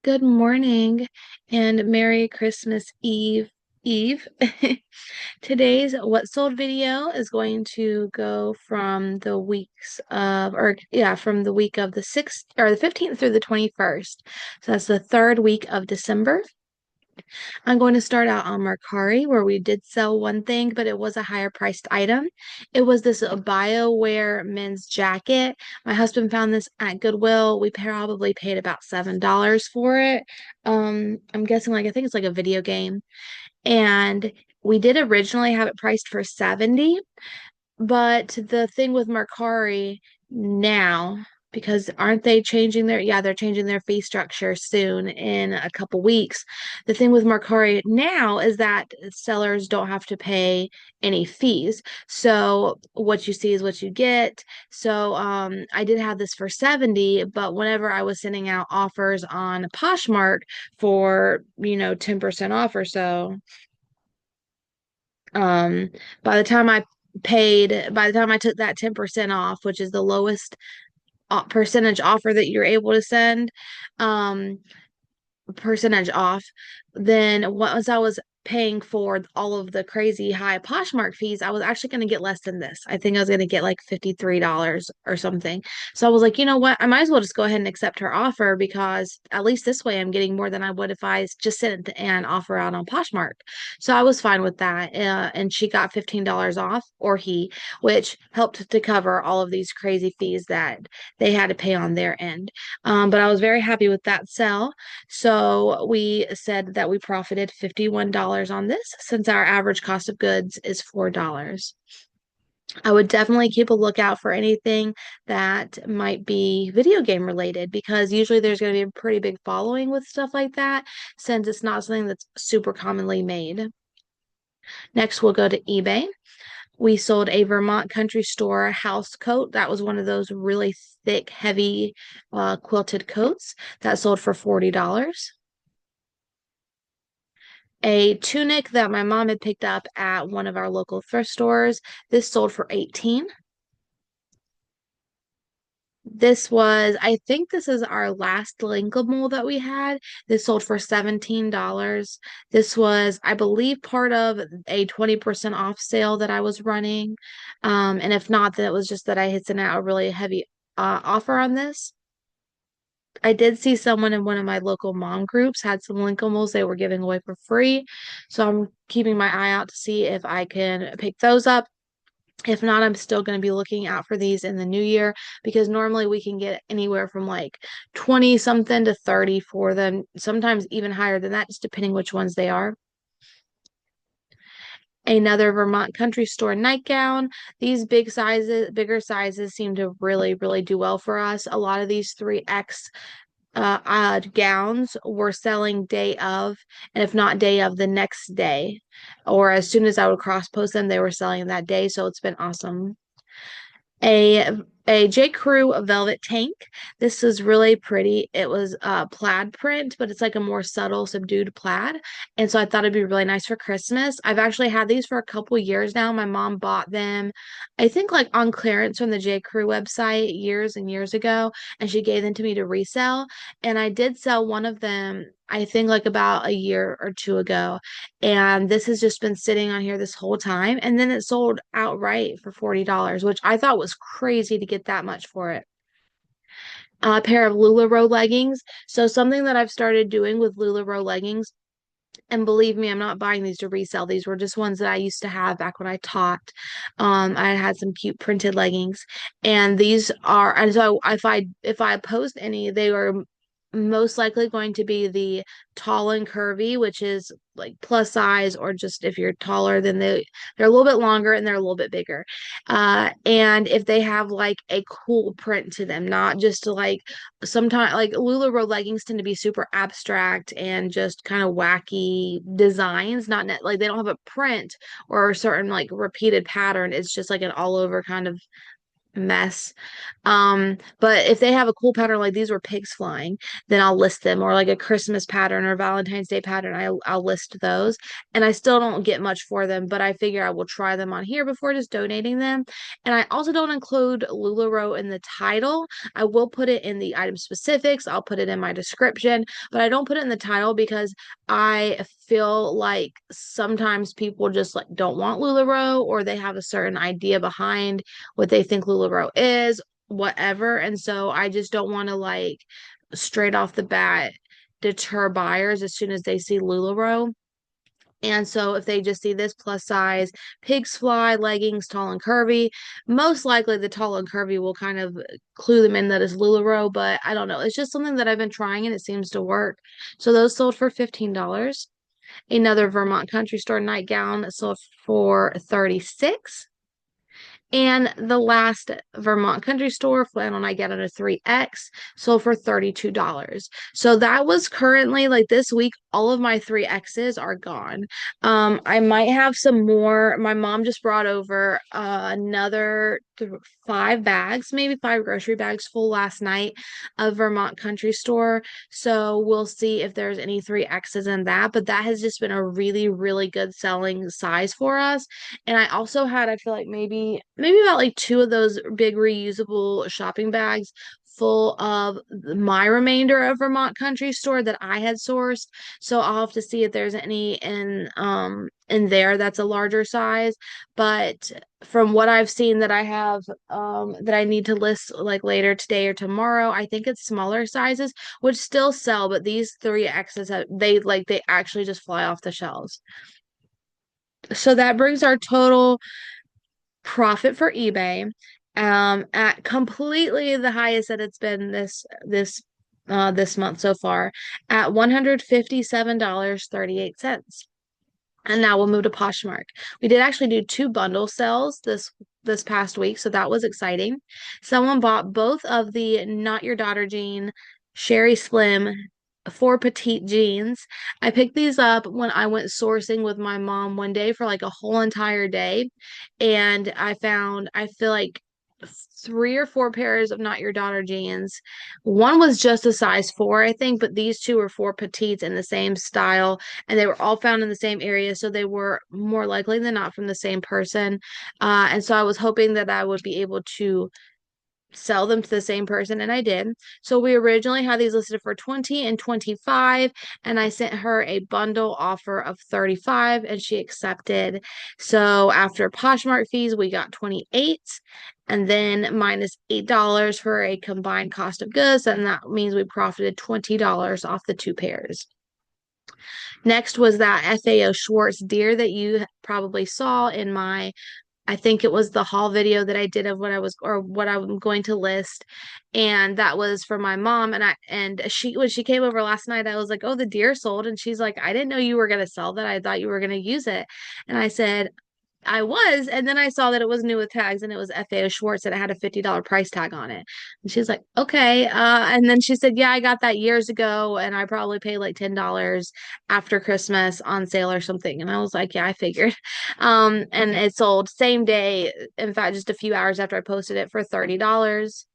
Good morning and Merry Christmas Eve. Today's What Sold video is going to go from the weeks of, or yeah, from the week of the 6th or the 15th through the 21st. So that's the third week of December. I'm going to start out on Mercari, where we did sell one thing, but it was a higher priced item. It was this BioWare men's jacket. My husband found this at Goodwill. We probably paid about $7 for it. I'm guessing I think it's like a video game. And we did originally have it priced for 70, but the thing with Mercari now, because aren't they changing they're changing their fee structure soon in a couple weeks. The thing with Mercari now is that sellers don't have to pay any fees. So what you see is what you get. So I did have this for 70, but whenever I was sending out offers on Poshmark for, 10% off or so, um, by the time by the time I took that 10% off, which is the lowest percentage offer that you're able to send, um, percentage off, then once I was paying for all of the crazy high Poshmark fees, I was actually going to get less than this. I think I was going to get like $53 or something. So I was like, you know what? I might as well just go ahead and accept her offer because at least this way I'm getting more than I would if I just sent an offer out on Poshmark. So I was fine with that. And she got $15 off, or he, which helped to cover all of these crazy fees that they had to pay on their end. But I was very happy with that sell. So we said that we profited $51 on this since our average cost of goods is $4. I would definitely keep a lookout for anything that might be video game related because usually there's going to be a pretty big following with stuff like that since it's not something that's super commonly made. Next, we'll go to eBay. We sold a Vermont Country Store house coat. That was one of those really thick, heavy quilted coats that sold for $40. A tunic that my mom had picked up at one of our local thrift stores. This sold for 18. I think this is our last linkable that we had. This sold for $17. This was, I believe, part of a 20% off sale that I was running. And if not, then it was just that I had sent out a really heavy offer on this. I did see someone in one of my local mom groups had some Linkables they were giving away for free. So I'm keeping my eye out to see if I can pick those up. If not, I'm still going to be looking out for these in the new year because normally we can get anywhere from like 20 something to 30 for them, sometimes even higher than that, just depending which ones they are. Another Vermont Country Store nightgown. These bigger sizes seem to really, really do well for us. A lot of these 3X gowns were selling day of, and if not day of, the next day, or as soon as I would cross post them, they were selling that day. So it's been awesome. A J. Crew velvet tank. This is really pretty. It was plaid print, but it's like a more subtle, subdued plaid. And so I thought it'd be really nice for Christmas. I've actually had these for a couple years now. My mom bought them, I think like on clearance from the J. Crew website years and years ago, and she gave them to me to resell. And I did sell one of them, I think like about a year or two ago. And this has just been sitting on here this whole time. And then it sold outright for $40, which I thought was crazy to get that much for it. A pair of LuLaRoe leggings. So something that I've started doing with LuLaRoe leggings, and believe me, I'm not buying these to resell. These were just ones that I used to have back when I taught. I had some cute printed leggings, and these are, and so if I post any, they are most likely going to be the tall and curvy, which is like plus size, or just if you're taller, then they're a little bit longer and they're a little bit bigger. And if they have like a cool print to them, not just like sometimes like LuLaRoe leggings tend to be super abstract and just kind of wacky designs, not like they don't have a print or a certain like repeated pattern. It's just like an all over kind of mess. But if they have a cool pattern like these were pigs flying, then I'll list them, or like a Christmas pattern or Valentine's Day pattern. I'll list those. And I still don't get much for them, but I figure I will try them on here before just donating them. And I also don't include LuLaRoe in the title. I will put it in the item specifics. I'll put it in my description, but I don't put it in the title because I feel like sometimes people just like don't want LuLaRoe, or they have a certain idea behind what they think LuLaRoe is, whatever. And so I just don't want to like straight off the bat deter buyers as soon as they see LuLaRoe. And so if they just see this plus size pigs fly leggings, tall and curvy, most likely the tall and curvy will kind of clue them in that it's LuLaRoe, but I don't know. It's just something that I've been trying and it seems to work. So those sold for $15. Another Vermont Country Store nightgown sold for 36. And the last Vermont Country Store flannel nightgown in a 3X sold for $32. So that was currently like this week, all of my 3Xs are gone. I might have some more. My mom just brought over another 5 bags, maybe 5 grocery bags full last night of Vermont Country Store. So we'll see if there's any 3Xs in that. But that has just been a really, really good selling size for us. And I also had, I feel like maybe about like 2 of those big reusable shopping bags full of my remainder of Vermont Country Store that I had sourced. So I'll have to see if there's any in there that's a larger size. But from what I've seen that I have that I need to list like later today or tomorrow, I think it's smaller sizes, which still sell, but these 3Xs they actually just fly off the shelves. So that brings our total profit for eBay at completely the highest that it's been this month so far at $157.38. And now we'll move to Poshmark. We did actually do 2 bundle sales this past week, so that was exciting. Someone bought both of the Not Your Daughter jean Sherry Slim for petite jeans. I picked these up when I went sourcing with my mom one day for like a whole entire day, and I feel like 3 or 4 pairs of Not Your Daughter jeans. One was just a size 4, I think, but these two were for petites in the same style, and they were all found in the same area, so they were more likely than not from the same person. And so I was hoping that I would be able to sell them to the same person, and I did. So we originally had these listed for 20 and 25, and I sent her a bundle offer of 35 and she accepted. So after Poshmark fees, we got 28 and then minus $8 for a combined cost of goods, and that means we profited $20 off the 2 pairs. Next was that FAO Schwartz deer that you probably saw in my, I think it was the haul video that I did of what I'm going to list. And that was for my mom. And she, when she came over last night, I was like, oh, the deer sold. And she's like, I didn't know you were going to sell that. I thought you were going to use it. And I said, I was, and then I saw that it was new with tags and it was FAO Schwartz and it had a $50 price tag on it. And she's like, okay. And then she said, yeah, I got that years ago and I probably paid like $10 after Christmas on sale or something. And I was like, yeah, I figured. And it sold same day, in fact, just a few hours after I posted it for $30.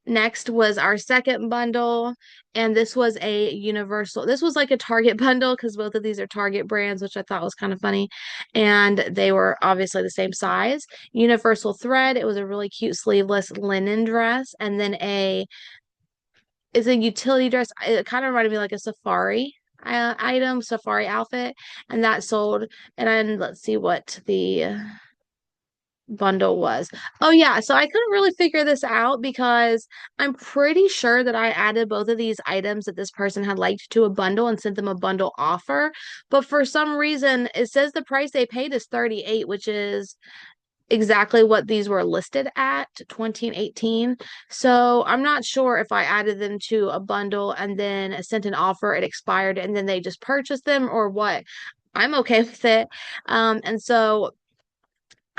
Next was our second bundle, and this was a universal. This was like a Target bundle because both of these are Target brands, which I thought was kind of funny. And they were obviously the same size. Universal thread. It was a really cute sleeveless linen dress, and then is a utility dress. It kind of reminded me like a safari item, safari outfit, and that sold. And then let's see what the bundle was. Oh yeah, so I couldn't really figure this out because I'm pretty sure that I added both of these items that this person had liked to a bundle and sent them a bundle offer. But for some reason, it says the price they paid is 38, which is exactly what these were listed at, 20 and 18. So I'm not sure if I added them to a bundle and then sent an offer, it expired, and then they just purchased them or what. I'm okay with it. And so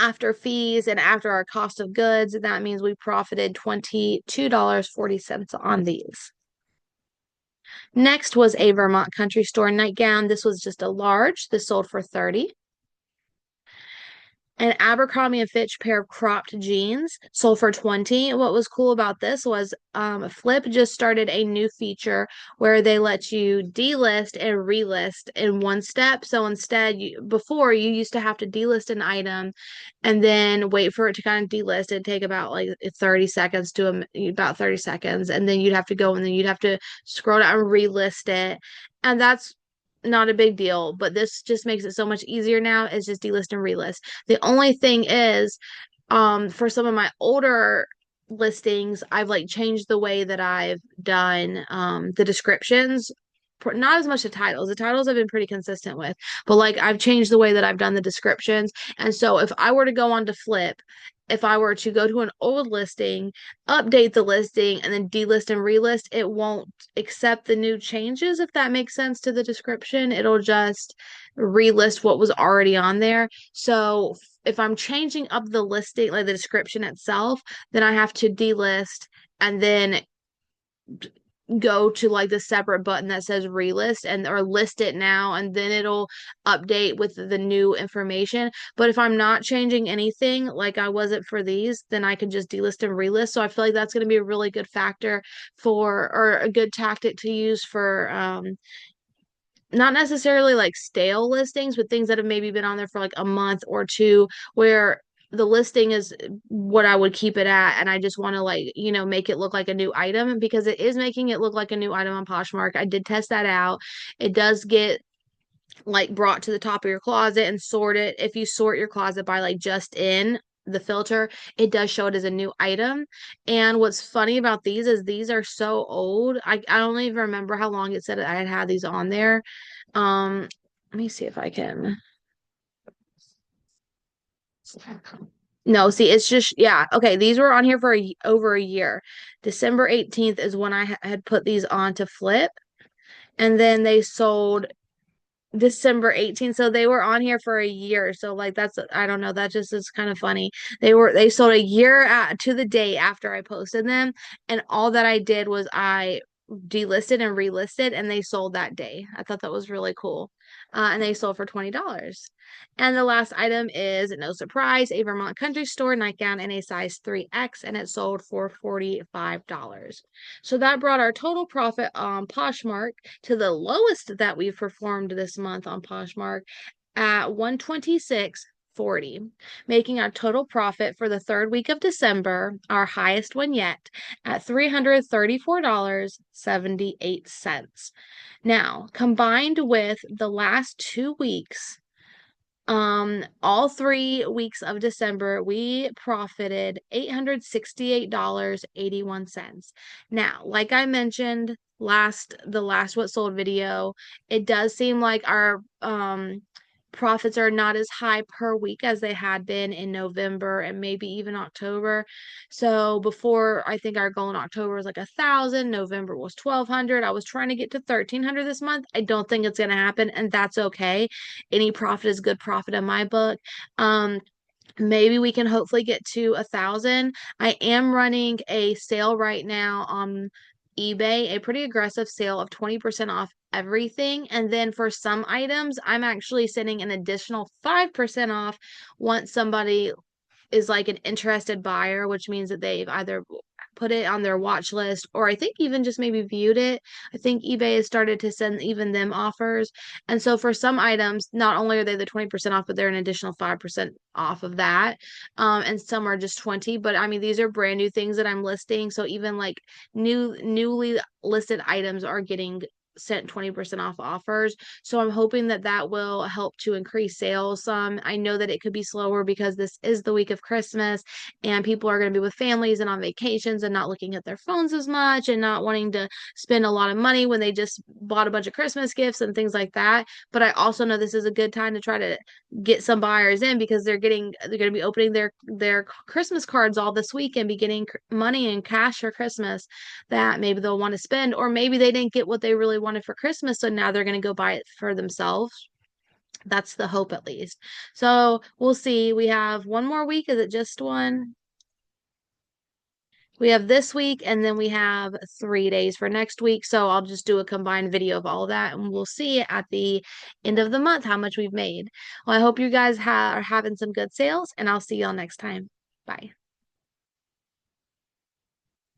after fees and after our cost of goods, that means we profited $22.40 on these. Next was a Vermont Country Store nightgown. This was just a large. This sold for 30. An Abercrombie and Fitch pair of cropped jeans sold for 20. What was cool about this was Flip just started a new feature where they let you delist and relist in one step. So instead, before you used to have to delist an item and then wait for it to kind of delist. It'd take about like 30 seconds to about 30 seconds, and then you'd have to go and then you'd have to scroll down and relist it. And that's not a big deal, but this just makes it so much easier now. It's just delist and relist. The only thing is, for some of my older listings, I've like changed the way that I've done the descriptions. Not as much the titles. The titles I've been pretty consistent with, but like I've changed the way that I've done the descriptions. And so if I were to go on to Flip, if I were to go to an old listing, update the listing, and then delist and relist, it won't accept the new changes, if that makes sense to the description. It'll just relist what was already on there. So if I'm changing up the listing, like the description itself, then I have to delist and then go to like the separate button that says relist and or list it now, and then it'll update with the new information. But if I'm not changing anything like I wasn't for these, then I can just delist and relist. So I feel like that's going to be a really good factor for, or a good tactic to use for not necessarily like stale listings, but things that have maybe been on there for like a month or two, where the listing is what I would keep it at. And I just want to like, make it look like a new item, because it is making it look like a new item on Poshmark. I did test that out. It does get like brought to the top of your closet and sort it. If you sort your closet by like just in the filter, it does show it as a new item. And what's funny about these is these are so old. I don't even remember how long it said I had these on there. Let me see if I can. No, see, it's just, yeah. Okay, these were on here for over a year. December 18th is when I had put these on to Flip, and then they sold December 18th. So they were on here for a year. So like that's, I don't know, that just is kind of funny. They sold a year to the day after I posted them, and all that I did was I delisted and relisted, and they sold that day. I thought that was really cool. And they sold for $20. And the last item is, no surprise, a Vermont Country Store nightgown in a size 3X, and it sold for $45. So that brought our total profit on Poshmark to the lowest that we've performed this month on Poshmark at 126.40, making our total profit for the third week of December our highest one yet at $334.78. Now, combined with the last 2 weeks, all 3 weeks of December, we profited $868.81. Now, like I mentioned the last What Sold video, it does seem like our profits are not as high per week as they had been in November and maybe even October. So before, I think our goal in October was like 1,000, November was 1,200. I was trying to get to 1,300 this month. I don't think it's going to happen, and that's okay. Any profit is good profit in my book. Maybe we can hopefully get to 1,000. I am running a sale right now on eBay, a pretty aggressive sale of 20% off everything. And then for some items, I'm actually sending an additional 5% off once somebody is like an interested buyer, which means that they've either put it on their watch list or I think even just maybe viewed it. I think eBay has started to send even them offers. And so for some items, not only are they the 20% off, but they're an additional 5% off of that. And some are just 20. But I mean, these are brand new things that I'm listing. So even like newly listed items are getting sent 20% off offers. So I'm hoping that that will help to increase sales some. I know that it could be slower because this is the week of Christmas and people are going to be with families and on vacations and not looking at their phones as much and not wanting to spend a lot of money when they just bought a bunch of Christmas gifts and things like that. But I also know this is a good time to try to get some buyers in because they're going to be opening their Christmas cards all this week and be getting money and cash for Christmas that maybe they'll want to spend, or maybe they didn't get what they really wanted for Christmas, so now they're going to go buy it for themselves. That's the hope, at least. So we'll see. We have one more week. Is it just one? We have this week and then we have 3 days for next week. So I'll just do a combined video of all of that and we'll see at the end of the month how much we've made. Well, I hope you guys are having some good sales and I'll see y'all next time. Bye.